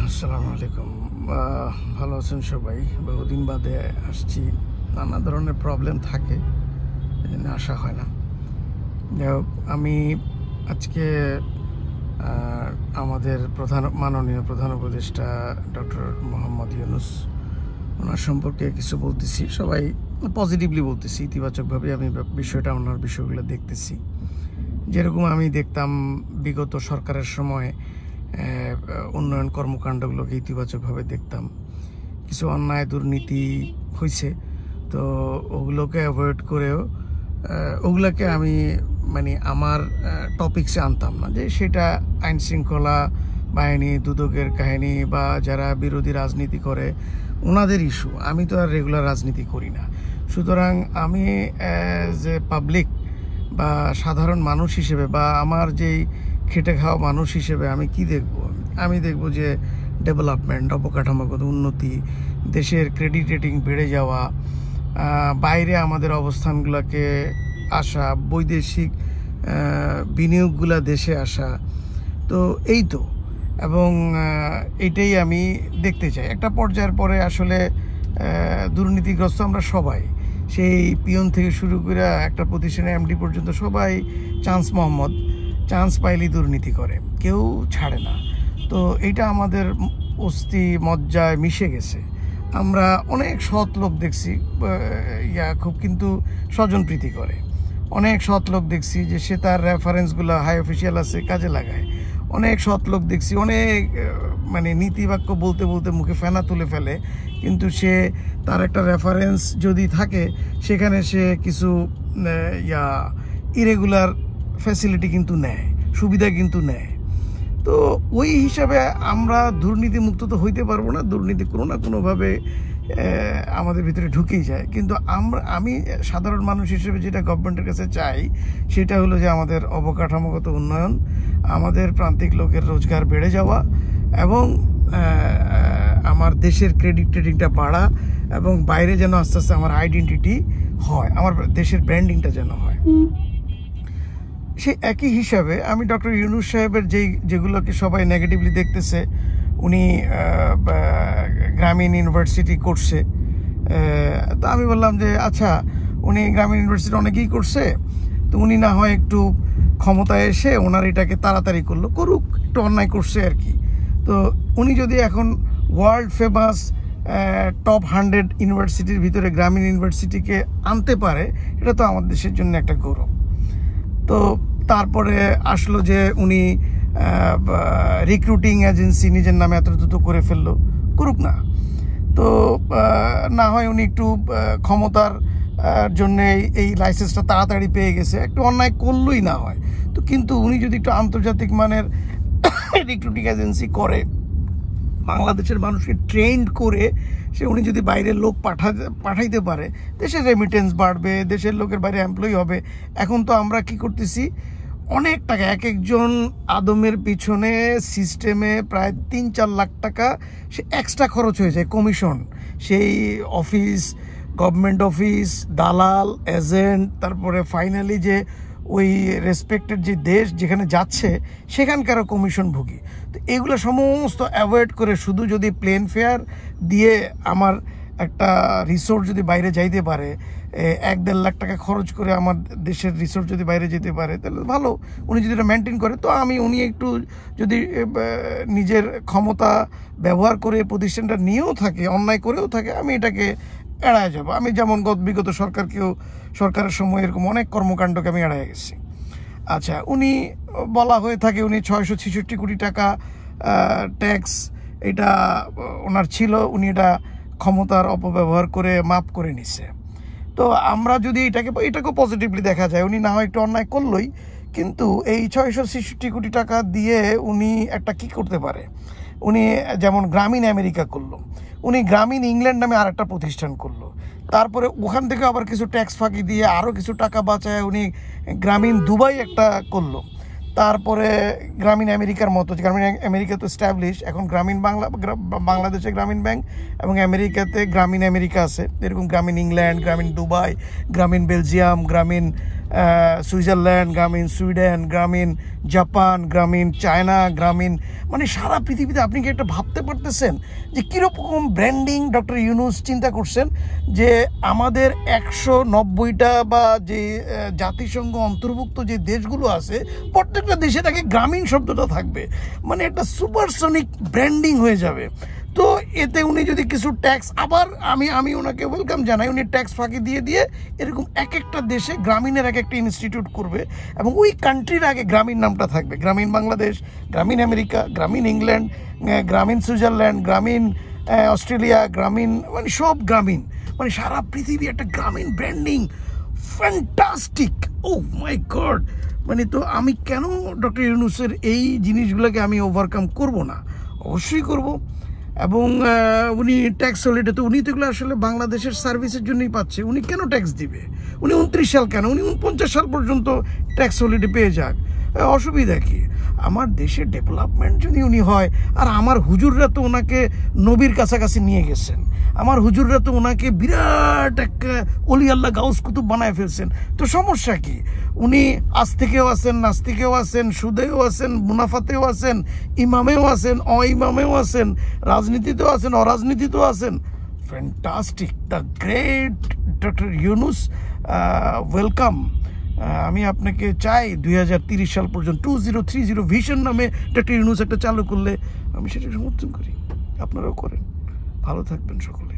আসসালামু আলাইকুম। ভালো আছেন সবাই? বহুদিন বাদে আসছি, নানা ধরনের প্রবলেম থাকে, এই জন্য আসা হয় না। যাই হোক, আমি আজকে আমাদের মাননীয় প্রধান উপদেষ্টা ডক্টর মোহাম্মদ ইউনূস, ওনার সম্পর্কে কিছু বলতেছি। সবাই পজিটিভলি বলতেছি, ইতিবাচকভাবে আমি ওনার বিষয়গুলো দেখতেছি। যেরকম আমি দেখতাম বিগত সরকারের সময় উন্নয়ন কর্মকাণ্ডগুলোকে ইতিবাচকভাবে দেখতাম। কিছু অন্যায় দুর্নীতি হয়েছে, তো ওগুলোকে অ্যাভয়েড করেও ওগুলোকে আমি আমার টপিকসে আনতাম না, যে সেটা আইন শৃঙ্খলা বাহিনী, দুদকের কাহিনী বা যারা বিরোধী রাজনীতি করে ওনাদের ইস্যু। আমি তো আর রেগুলার রাজনীতি করি না, সুতরাং আমি যে পাবলিক বা সাধারণ মানুষ হিসেবে বা আমার যেই খেটে খাওয়া মানুষ হিসেবে আমি কি দেখব? আমি দেখব যে ডেভেলপমেন্ট, অবকাঠামোগত উন্নতি, দেশের ক্রেডিট রেটিং বেড়ে যাওয়া, বাইরে আমাদের অবস্থানগুলোকে আসা, বৈদেশিক বিনিয়োগগুলা দেশে আসা, তো এই তো। এবং এইটাই আমি দেখতে চাই। একটা পর্যায়ের পরে আসলে দুর্নীতিগ্রস্ত আমরা সবাই, সেই পিয়ন থেকে শুরু করে একটা প্রতিষ্ঠানের এমডি পর্যন্ত সবাই চান্স পাইলেই দুর্নীতি করে, কেউ ছাড়ে না। তো এইটা আমাদের অস্থি মজ্জায় মিশে গেছে। আমরা অনেক সৎ লোক দেখছি খুব কিন্তু স্বজনপ্রীতি করে। অনেক সৎ লোক দেখছি যে সে তার রেফারেন্সগুলো হাই অফিসিয়াল আছে কাজে লাগায়। অনেক সৎ লোক দেখছি অনেক নীতিবাক্য বলতে বলতে মুখে ফেনা তুলে ফেলে, কিন্তু সে তার একটা রেফারেন্স যদি থাকে সেখানে সে কিছু ইরেগুলার ফ্যাসিলিটি কিন্তু নেয়, সুবিধা কিন্তু নেয়। তো ওই হিসাবে আমরা দুর্নীতিমুক্ত তো হইতে পারবো না, দুর্নীতি কোনো না কোনোভাবে আমাদের ভিতরে ঢুকেই যায়। কিন্তু আমি সাধারণ মানুষ হিসেবে যেটা গভর্নমেন্টের কাছে চাই সেটা হলো যে আমাদের অবকাঠামোগত উন্নয়ন, আমাদের প্রান্তিক লোকের রোজগার বেড়ে যাওয়া, এবং আমার দেশের ক্রেডিট রেটিংটা বাড়া, এবং বাইরে যেন আস্তে আস্তে আমার আইডেন্টিটি হয়, আমার দেশের ব্র্যান্ডিংটা যেন হয়। সেই একই হিসাবে আমি ডক্টর ইউনূস সাহেবের যেগুলোকে সবাই নেগেটিভলি দেখতেছে, উনি গ্রামীণ ইউনিভার্সিটি করছে, তো আমি বললাম যে আচ্ছা, উনি গ্রামীণ ইউনিভার্সিটি অনেকেই করছে, তো উনি না হয় একটু ক্ষমতায় এসে ওনার এটাকে তাড়াতাড়ি করুক, একটু অন্যায় করছে আর কি। তো উনি যদি এখন ওয়ার্ল্ড ফেমাস টপ 100 ইউনিভার্সিটির ভিতরে গ্রামীণ ইউনিভার্সিটিকে আনতে পারে, এটা তো আমাদের দেশের জন্য একটা গৌরব। তো তারপরে আসলো যে উনি রিক্রুটিং এজেন্সি নিজের নামে এত দ্রুত করে ফেললো, করুক না। তো না হয় উনি একটু ক্ষমতার জন্যে এই লাইসেন্সটা তাড়াতাড়ি পেয়ে গেছে, একটু অন্যায় করলই না হয়। তো কিন্তু উনি যদি একটু আন্তর্জাতিক মানের রিক্রুটিং এজেন্সি করে, বাংলাদেশের মানুষকে ট্রেন্ড করে উনি যদি বাইরের লোক পাঠাইতে পারে, দেশের রেমিটেন্স বাড়বে, দেশের লোকের বাইরে এমপ্লয়ি হবে। এখন তো আমরা কি করতেছি, অনেক টাকা এক একজন আদমের পিছনে সিস্টেমে প্রায় 3-4 লাখ টাকা সে এক্সট্রা খরচ হয়ে যায়, কমিশন, সেই অফিস, গভর্নমেন্ট অফিস, দালাল, এজেন্ট, তারপরে ফাইনালি যে ওই রেসপেক্টেড যে দেশ যেখানে যাচ্ছে সেখানকারও কমিশন ভুগি। তো এগুলো সমস্ত অ্যাভয়েড করে শুধু যদি প্লেন ফেয়ার দিয়ে আমার একটা রিসোর্ট যদি বাইরে যাইতে পারে, 1-1.5 লাখ টাকা খরচ করে আমার দেশের রিসোর্ট যদি বাইরে যেতে পারে, তাহলে ভালো। উনি যদি এটা মেনটেন করে, তো উনি একটু যদি নিজের ক্ষমতা ব্যবহার করে প্রতিষ্ঠানটা নিয়েও থাকে, অন্যায় করেও থাকে, আমি এটাকে এড়ায় যাব। আমি যেমন বিগত সরকারের সময় এরকম অনেক কর্মকাণ্ডকে আমি এড়ায় গেছি। আচ্ছা, উনি বলা হয়ে থাকে উনি 666 কোটি টাকা ট্যাক্স এটা ওনার ছিল, উনি এটা ক্ষমতার অপব্যবহার করে মাফ করে নিছে। তো আমরা যদি এটাকেও পজিটিভলি দেখা যায়, উনি না হয় একটু অন্যায় করলই, কিন্তু এই 666 কোটি টাকা দিয়ে উনি একটা কি করতে পারে, উনি যেমন গ্রামীণ আমেরিকা করলো, উনি গ্রামীণ ইংল্যান্ড নামে আর একটা প্রতিষ্ঠান করলো, তারপরে ওখান থেকে আবার কিছু ট্যাক্স ফাঁকি দিয়ে আরও কিছু টাকা বাঁচায় উনি গ্রামীণ দুবাই একটা করলো। তারপরে গ্রামীণ আমেরিকার মতো, গ্রামীণ আমেরিকা তো স্ট্যাবলিশ, এখন বাংলাদেশে গ্রামীণ ব্যাংক এবং আমেরিকাতে গ্রামীণ আমেরিকা আছে, এরকম গ্রামীণ ইংল্যান্ড, গ্রামীণ দুবাই, গ্রামীণ বেলজিয়াম, গ্রামীণ সুইজারল্যান্ড গ্রামীণ, সুইডেন গ্রামীণ, জাপান গ্রামীণ, চায়না গ্রামীণ, মানে সারা পৃথিবীতে আপনি কি একটা ভাবতে পারতেছেন যে কীরকম ব্র্যান্ডিং ডক্টর ইউনূস চিন্তা করছেন যে আমাদের 190টা বা যে জাতিসংঘ অন্তর্ভুক্ত যে দেশগুলো আছে প্রত্যেকটা দেশে তাকে গ্রামীণ শব্দটা থাকবে, মানে একটা সুপারসনিক ব্র্যান্ডিং হয়ে যাবে। তো এতে উনি যদি কিছু ট্যাক্স আবার আমি ওনাকে ওয়েলকাম জানাই, উনি ট্যাক্স ফাঁকি দিয়ে এরকম এক একটা দেশে গ্রামীণের এক একটা ইনস্টিটিউট করবে এবং ওই কান্ট্রির আগে গ্রামীণ নামটা থাকবে, গ্রামীণ বাংলাদেশ, গ্রামীণ আমেরিকা, গ্রামীণ ইংল্যান্ড, গ্রামীণ সুইজারল্যান্ড, গ্রামীণ অস্ট্রেলিয়া, গ্রামীণ, মানে সব গ্রামীণ, মানে সারা পৃথিবী একটা গ্রামীণ ব্র্যান্ডিং, ফ্যান্টাস্টিক, ও মাই গড। মানে তো আমি কেন ডক্টর ইউনূসের এই জিনিসগুলোকে আমি ওভারকাম করব না? অবশ্যই করব। এবং উনি ট্যাক্স হলিডে, তো উনি তো এগুলো আসলে বাংলাদেশের সার্ভিসের জন্যই পাচ্ছে, উনি কেন ট্যাক্স দিবে? উনি 29 সাল কেন, উনি 49 সাল পর্যন্ত ট্যাক্স হলিডে পেয়ে যাক, অসুবিধা কি? আমার দেশের ডেভেলপমেন্ট যদি উনি হয়, আর আমার হুজুররা তো ওনাকে নবীর কাছাকাছি নিয়ে গেছেন, আমার হুজুররা তো ওনাকে বিরাট একটা অলি আল্লাহ গাউস কুতুব বানায় ফেলছেন, তো সমস্যা কি? উনি আস্তিকেও আছেন, নাস্তিকেও আছেন, সুদেও আছেন, মুনাফাতেও আছেন, ইমামেও আছেন, ইমামেও আছেন, রাজনীতিতেও আছেন, অরাজনীতিতেও আছেন। Fantastic, the great doctor Yunus, welcome. আমি আপনাকে চাই 2030 সাল পর্যন্ত 2030 ভিশন নামে ডক্টর ইউনূস একটা চালু করলে আমি সেটা সমর্থন করি, আপনারাও করেন। ভালো থাকবেন সকলে।